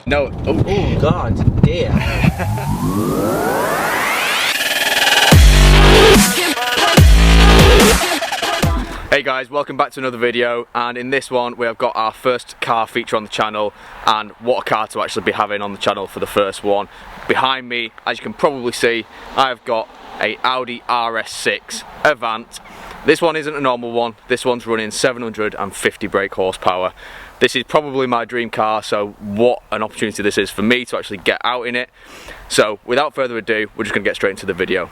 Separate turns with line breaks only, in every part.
No.
Oh God, dear.
Hey guys, welcome back to another video, and in this one we have got our first car feature on the channel, and what a car to actually be having on the channel for the first one. Behind me, as you can probably see, I have got a Audi Rs6 Avant. This one isn't a normal one, this one's running 750 brake horsepower. This is probably my dream car, so what an opportunity this is for me to actually get out in it. So without further ado, we're just going to get straight into the video.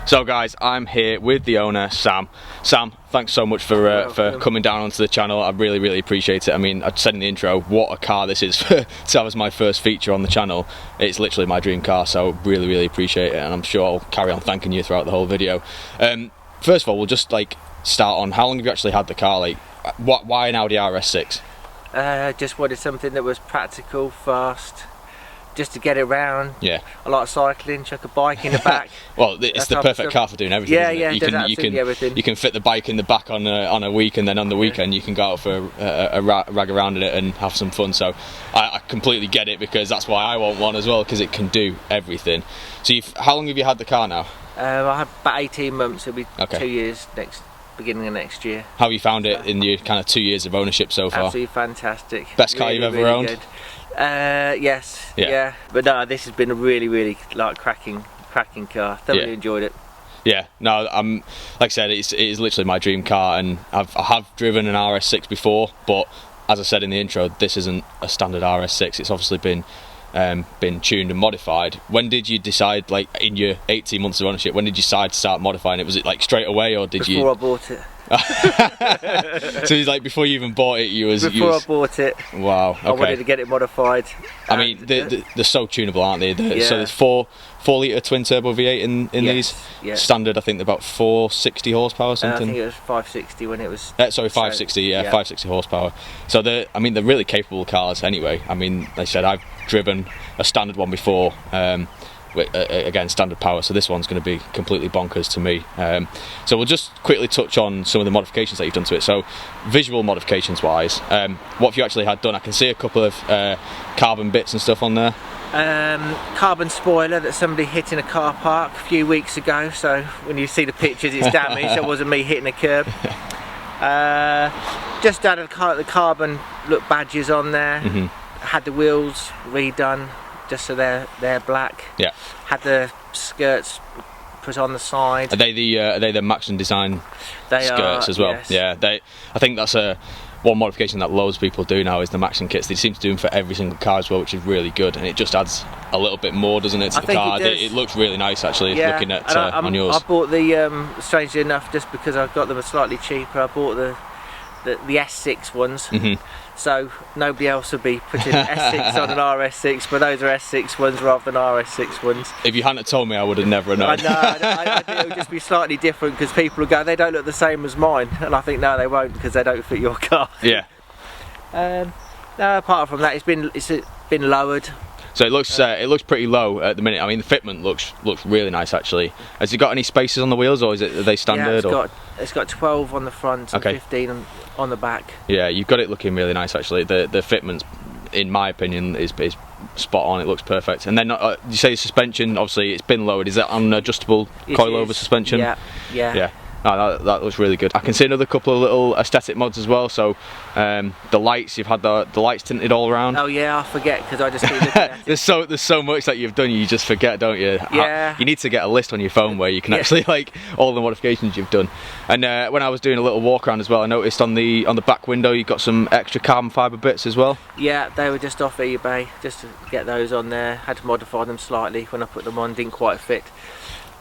So guys, I'm here with the owner, Sam. Sam, thanks so much for coming down onto the channel. I really appreciate it. I mean, I said in the intro, what a car this is to have as my first feature on the channel. It's literally my dream car, so really appreciate it, and I'm sure I'll carry on thanking you throughout the whole video. First of all, we'll just like start on how long have you actually had the car? Like, why an Audi Rs6?
Just wanted something that was practical, fast, just to get it around. Yeah. I like cycling, chuck a bike in the back. Well, it's the perfect car for doing everything. Yeah, isn't it? You can fit the bike in the back on a week, and then on the weekend you can go out for a rag around in it and have some fun. So I completely get it, because that's why I want one as well, because it can do everything. So how long have you had the car now? I had about 18 months. It'll be 2 years beginning of next year. How have you found it in your kind of 2 years of ownership so far? Absolutely fantastic. Best car you've ever owned? Good. Yes, yeah. But no, this has been a really like cracking car. Thoroughly enjoyed it. Yeah, no, like I said, it is literally my dream car, and I have driven an Rs6 before, but as I said in the intro, this isn't a standard Rs6. It's obviously been tuned and modified. When did you decide, like in your 18 months of ownership, when did you decide to start modifying it? Was it like straight away, or did Before I bought it.
So it's like before you even bought it,
I bought it.
Wow. Okay.
I wanted to get it modified.
I mean, they're so tunable, aren't they? So there's 4 litre twin turbo V8 in these. Yeah. Standard, I think they're about 460 horsepower or something.
I think it was 560 when it was.
Sorry, 560. Yeah, 560 horsepower. So they're really capable cars anyway. I mean, like I said, I've driven a standard one before. Again, standard power, so this one's going to be completely bonkers to me. So we'll just quickly touch on some of the modifications that you've done to it. So visual modifications wise, what have you actually had done? I can see a couple of carbon bits and stuff on there. Carbon spoiler that somebody hit in a car park a few weeks ago, so when you see the pictures it's damaged. It wasn't me hitting a curb. Just added the carbon look badges on there. Had the wheels redone, just so they're black. Yeah. Had the skirts put on the side. Are they the Maxon design skirts as well? Yes. Yeah. I think that's one modification that loads of people do now, is the Maxon kits. They seem to do them for every single car as well, which is really good, and it just adds a little bit more, doesn't it, to the car? It looks really nice actually. Looking at on yours. I bought the strangely enough, just because I got them slightly cheaper, I bought the S6 ones. So nobody else would be putting S6 on an Rs6, but those are S6 ones rather than Rs6 ones. If you hadn't told me, I would have never known. I know, I think it would just be slightly different, because people will go, they don't look the same as mine, and I think no, they won't, because they don't fit your car. Yeah. No, apart from that, it's been lowered. So it looks pretty low at the minute. I mean, the fitment looks really nice actually. Has it got any spaces on the wheels, or are they standard? Yeah, it's got 12 on the front and 15 on the back. Yeah, you've got it looking really nice actually. The fitment, in my opinion, is spot on. It looks perfect. And then you say suspension, obviously it's been lowered. Is that on adjustable coilover suspension? Yeah.
Oh, that looks really good. I can see another couple of little aesthetic mods as well. So the lights, you've had the lights tinted all around.
Oh yeah, I forget because I just keep looking at it.
There's so much that you've done, you just forget, don't you?
Yeah.
You need to get a list on your phone where you can actually like all the modifications you've done. And when I was doing a little walk around as well, I noticed on the back window you've got some extra carbon fibre bits as well.
Yeah, they were just off eBay, just to get those on there. Had to modify them slightly when I put them on, didn't quite fit.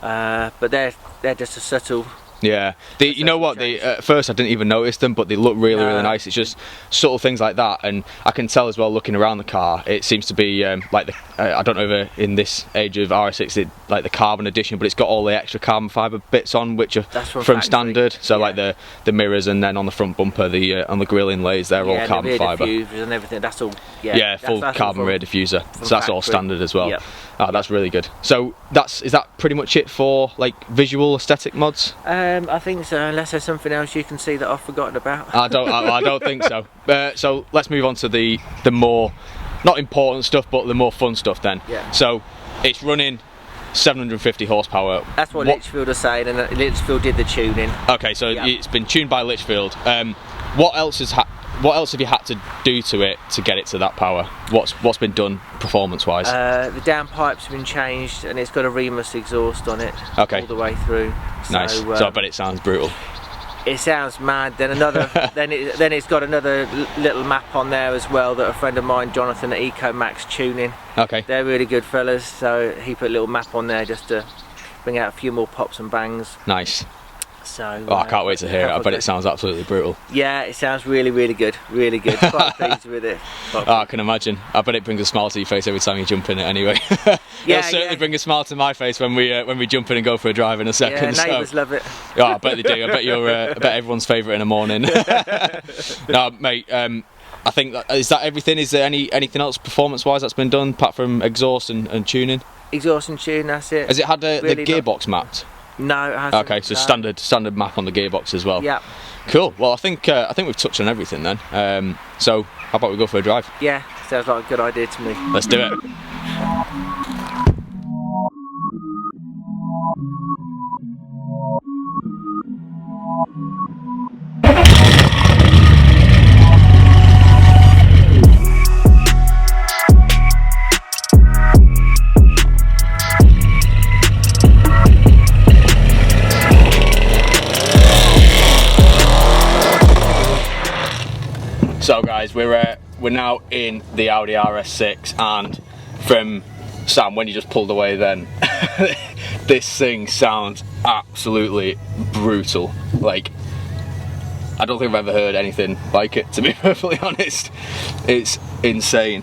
But they're just a subtle.
Yeah, you know what? At first I didn't even notice them, but they look really nice. It's just subtle things like that, and I can tell as well looking around the car. It seems to be like I don't know if in this age of RS6 like the carbon edition, but it's got all the extra carbon fibre bits on, which are from standard. So like the mirrors, and then on the front bumper, on the grille inlays, they're all carbon fibre.
And everything. That's all.
Yeah, full carbon rear diffuser. So that's all standard as well. Yep. Oh, that's really good. So is that pretty much it for like visual aesthetic mods?
I think so, unless there's something else you can see that I've forgotten about.
I don't think so. So let's move on to the more, not important stuff, but the more fun stuff then. Yeah. So it's running 750 horsepower.
That's what Litchfield are saying, and Litchfield did the tuning.
Okay, so it's been tuned by Litchfield. What else have you had to do to it to get it to that power? What's been done performance-wise?
The downpipes have been changed, and it's got a Remus exhaust on it.
Okay.
All the way through.
Nice. So I bet it sounds brutal.
It sounds mad. Then then it's got another little map on there as well that a friend of mine, Jonathan at EcoMax Tuning.
Okay.
They're really good fellas. So he put a little map on there just to bring out a few more pops and bangs.
Nice.
So,
I can't wait to hear it. I bet it sounds absolutely brutal.
Yeah, it sounds really, really good. Really good. Quite pleased with it.
I can imagine. I bet it brings a smile to your face every time you jump in it anyway. It'll certainly bring a smile to my face when we jump in and go for a drive in a second.
Yeah, neighbours love it.
Oh, I bet they do. I bet everyone's favourite in the morning. No, mate, I think is that everything? Is there anything else performance-wise that's been done apart from exhaust and tuning?
Exhaust and tune, that's it.
Has it had the gearbox mapped?
No, it hasn't.
Okay, so standard map on the gearbox as well.
Yeah.
Cool. Well, I think we've touched on everything then. So how about we go for a drive?
Yeah, sounds like a good idea to me.
Let's do it. So guys, we're now in the Audi Rs6, and from Sam, when you just pulled away then, this thing sounds absolutely brutal. Like, I don't think I've ever heard anything like it, to be perfectly honest. It's insane.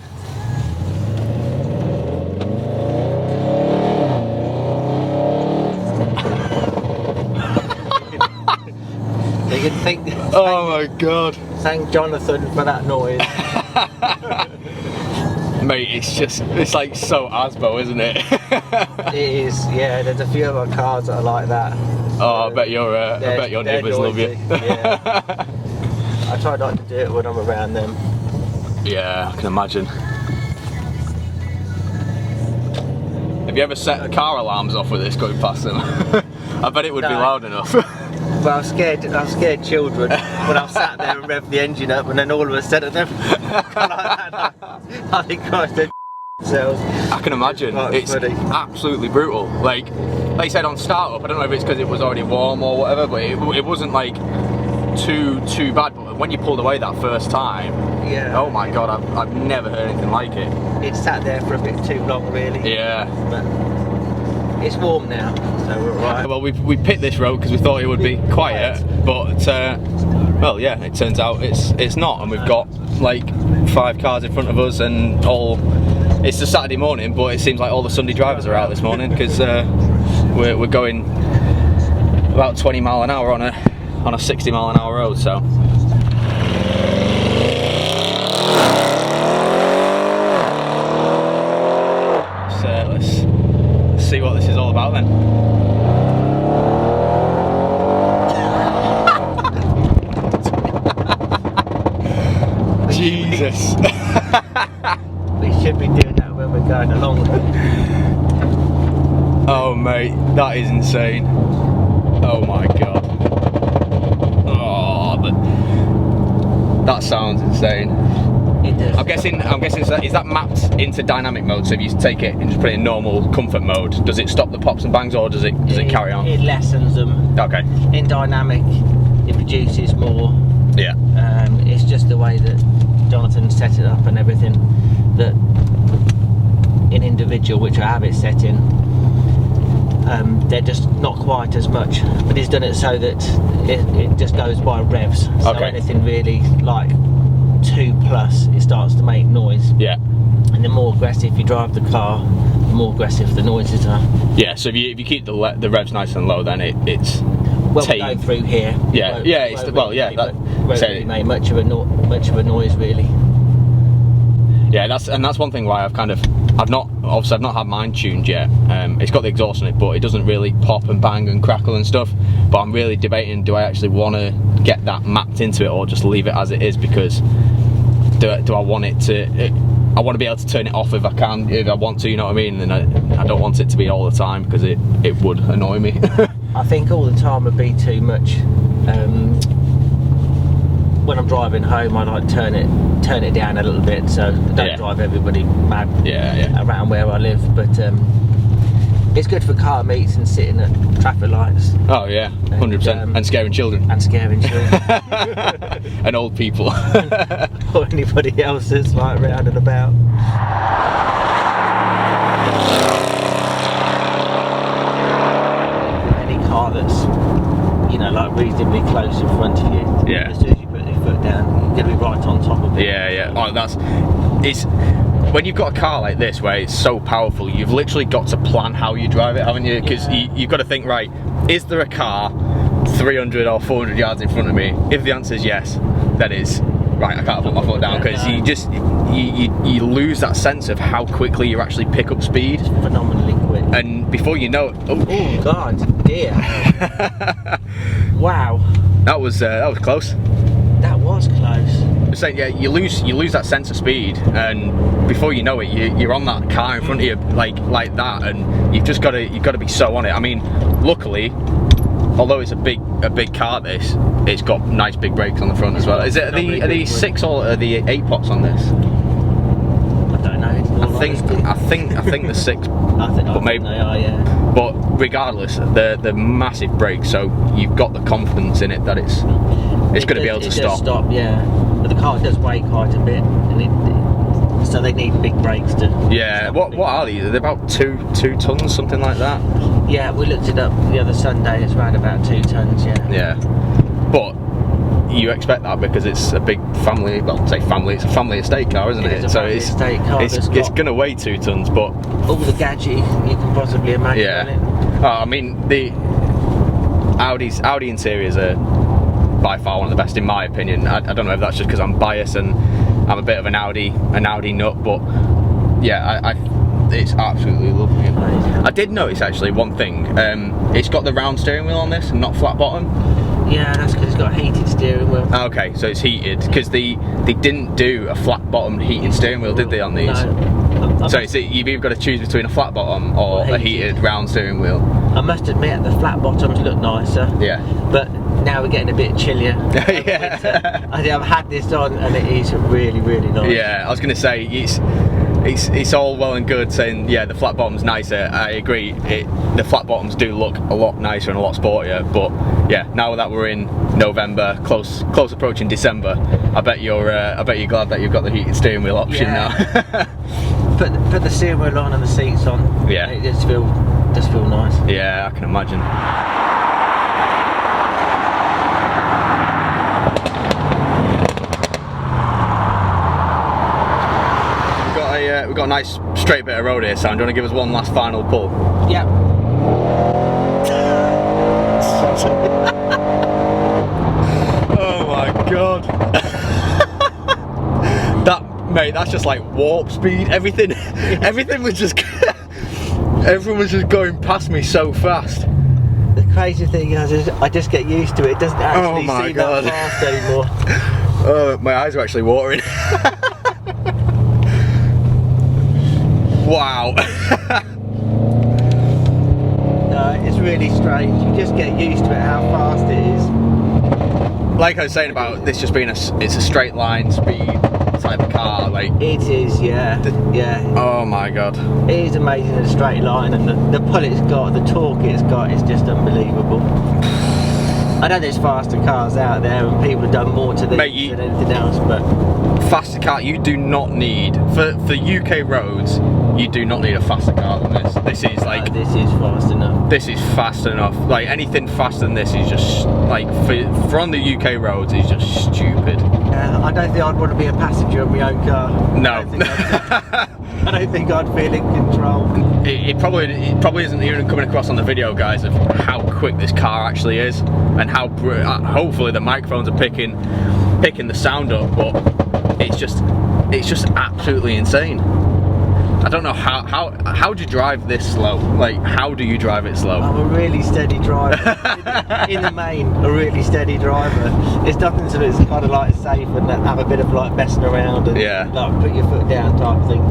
You can think.
Oh my god.
Thank Jonathan for that noise.
Mate, it's like so Asbo, isn't it?
It is, yeah. There's a few other cars that are like that.
Oh, I bet your neighbours love you.
Yeah. I try not to do it when I'm around them.
Yeah, I can imagine. Have you ever set car alarms off with this going past them? I bet it would be loud enough.
Well, I'm scared children when I've sat there and revved the engine up, and then all of a sudden they've gone like that. I think Christ, they're themselves.
I can imagine. It's absolutely brutal. Like you said on start up, I don't know if it's because it was already warm or whatever, but it wasn't like too bad. But when you pulled away that first time,
yeah.
Oh my god, I've never heard anything like it.
It sat there for a bit too long, really.
Yeah.
But it's warm now, so we're alright. Well,
we picked this road because we thought it would be quiet, but well, yeah, it turns out it's not, and we've got like 5 cars in front of us, and it's a Saturday morning, but it seems like all the Sunday drivers are out this morning because we're going about 20 mile an hour on a 60 mile an hour road, so. Let's see what this is all about then. Jesus.
We should be doing that when we're going along.
Oh mate, that is insane. Oh my god. That sounds insane.
It does.
I'm guessing is that mapped into dynamic mode? So if you take it and just put it in normal comfort mode, does it stop the pops and bangs, or does it carry on?
It lessens them.
Okay.
In dynamic, it produces more.
Yeah.
It's just the way that Jonathan set it up and everything. That in individual, which I have it set in, they're just not quite as much. But he's done it so that it just goes by revs. So anything really like 2+, it starts to make noise.
Yeah.
And the more aggressive you drive the car, the more aggressive the noises are.
Yeah. So if you keep the revs nice and low, then it's
well, we go through here.
Yeah.
Won't really make much of a noise really.
Yeah, that's one thing why I've not had mine tuned yet. It's got the exhaust on it, but it doesn't really pop and bang and crackle and stuff. But I'm really debating: do I actually want to get that mapped into it, or just leave it as it is? Because do I want it to? I want to be able to turn it off if I can, if I want to. You know what I mean? And I don't want it to be all the time, because it would annoy me.
I think all the time would be too much. When I'm driving home, I like turn it down a little bit, so I don't drive everybody mad around where I live. But it's good for car meets and sitting at traffic lights.
Oh yeah, 100%. And scaring children.
And scaring children.
And old people.
Or anybody else that's like round and about. Any car that's, like reasonably close in front of you.
Yeah.
As soon as you put your foot down, you're going to be right on top of it.
Yeah. Oh, it's when you've got a car like this where it's so powerful, you've literally got to plan how you drive it, haven't you? Because you've got to think, right, is there a car 300 or 400 yards in front of me? If the answer is yes, then it's right, I can't put my foot down, because you lose that sense of how quickly you actually pick up speed.
Just phenomenally quick.
And before you know it,
oh god, dear. Wow.
That was close.
That was close.
I'm saying, yeah, you lose that sense of speed, and before you know it, you're on that car in front of you like that, and you've got to be so on it. I mean, luckily, although it's a big car, it's got nice big brakes on the front as well. Are the 6 or are the 8 pots on this?
I don't know.
I think the 6.
I think they are, yeah.
But regardless, they're massive brakes, so you've got the confidence in it that it's going to be able to stop.
Does stop, yeah. But the car does weigh quite a bit, and so they need big brakes to.
Yeah. What are these? They're about 2 tons, something like that.
Yeah, we looked it up the other Sunday. It's around about 2 tons. Yeah.
Yeah. But you expect that because it's a big family. Well, say family. It's a family estate car, isn't it?
So it's estate car.
It's going to weigh 2 tons, but
all the gadget you can possibly imagine.
Yeah.
On it.
Oh, I mean, the Audi interiors are by far one of the best in my opinion. I don't know if that's just because I'm biased and I'm a bit of an Audi nut, but yeah, it's absolutely lovely. I did notice actually one thing. It's got the round steering wheel on this and not flat bottom.
Yeah, that's because it's got a heated steering wheel.
Okay, so it's heated, because they didn't do a flat bottom heated steering wheel, did they, on these?
No.
So you've either got to choose between a flat bottom or a heated round steering wheel.
I must admit the flat bottoms look nicer.
Yeah.
But now we're getting a bit chillier.
Yeah.
I've had this on and it is really, really nice.
Yeah, I was going to say, it's all well and good saying, yeah, the flat bottom's nicer. I agree, the flat bottoms do look a lot nicer and a lot sportier, but yeah, now that we're in November, close approaching December, I bet you're glad that you've got the heated steering wheel option now.
Put the steering wheel on and the seats on.
Yeah.
It just feel nice.
Yeah, I can imagine. We've got a nice straight bit of road here, Sam. Do you want to give us one last final pull?
Yep.
Oh my god. That's just like warp speed. Everything was just everyone was just going past me so fast.
The crazy thing is I just get used to it. It doesn't actually seem that fast anymore.
Oh, my eyes are actually watering. Wow.
No, it's really strange. You just get used to it, how fast it is.
like I was saying about this just being it's a straight line speed type of car, like
it is, yeah.
Oh my god,
it is amazing in a straight line, and the pull it's got, the torque it's got, is just unbelievable. I know there's faster cars out there, and people have done more to these than anything else, but
faster car, you do not need for UK roads. You do not need a faster car than this. This is like
this is fast enough.
This is fast enough. Like anything faster than this is just like for on the UK roads is just stupid.
I don't think I'd want to be a passenger of my own car.
No.
I don't think I'd feel in control.
It probably isn't even coming across on the video, guys, of how quick this car actually is, and how hopefully the microphones are picking the sound up, but it's just absolutely insane. I don't know how do you drive this slow? Like, how do you drive it slow?
I'm a really steady driver. in the main, a really steady driver. It's nothing to do. It's kind of like safe and have a bit of like messing around and like put your foot down type thing.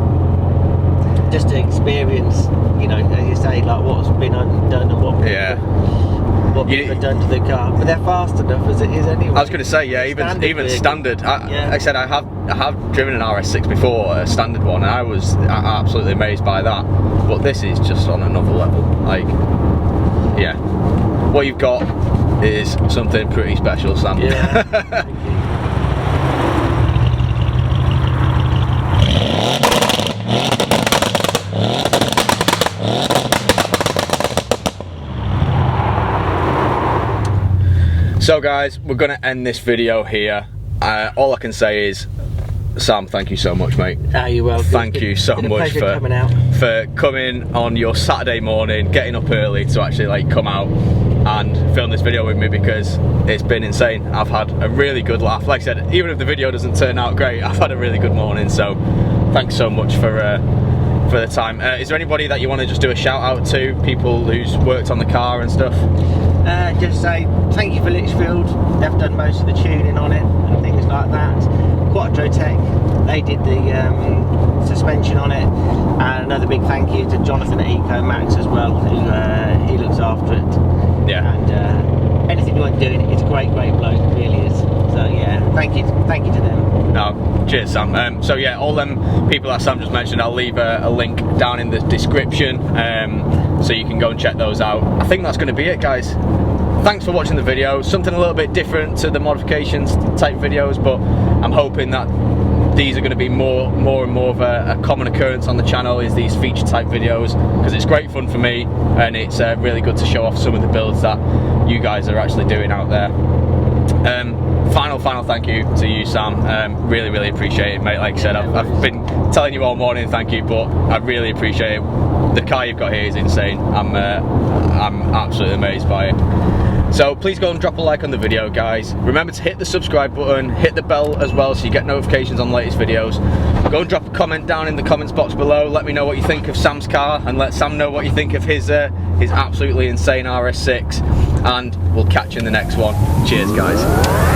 Just to experience, you know, as you say, like what's been done and what people have done to the car. But they're fast enough as it is anyway.
I was going to say, yeah, even standard. Like I said, I have driven an RS6 before, a standard one, and I was absolutely amazed by that. But this is just on another level. Like, yeah, what you've got is something pretty special, Sam.
Yeah. Thank you.
So guys, we're going to end this video here. All I can say is, Sam, thank you so much, mate.
You're welcome.
Thank you so much for coming on your Saturday morning, getting up early to actually like come out and film this video with me, because it's been insane. I've had a really good laugh. Like I said, even if the video doesn't turn out great, I've had a really good morning. So thanks so much for the time. Is there anybody that you want to just do a shout out to, people who's worked on the car and stuff?
Just say thank you for Litchfield. They've done most of the tuning on it and things like that. Quattrotech, they did the suspension on it, and another big thank you to Jonathan at EcoMax as well, who he looks after it.
Yeah.
And anything you want doing, it's a great bloke, it really is. So yeah, thank you to them.
No, cheers, Sam. So yeah, all them people that Sam just mentioned, I'll leave a link down in the description, so you can go and check those out. I think that's going to be it, guys. Thanks for watching the video. Something a little bit different to the modifications type videos, but I'm hoping that these are going to be more and more of a common occurrence on the channel, is these feature type videos, because it's great fun for me, and it's really good to show off some of the builds that you guys are actually doing out there. Final thank you to you, Sam. Really appreciate it, mate. Like I said, I've been telling you all morning thank you, but I really appreciate it. The car you've got here is insane. I'm absolutely amazed by it. So please go and drop a like on the video, guys. Remember to hit the subscribe button, hit the bell as well so you get notifications on the latest videos. Go and drop a comment down in the comments box below. Let me know what you think of Sam's car, and let Sam know what you think of his absolutely insane RS6. And we'll catch you in the next one. Cheers, guys.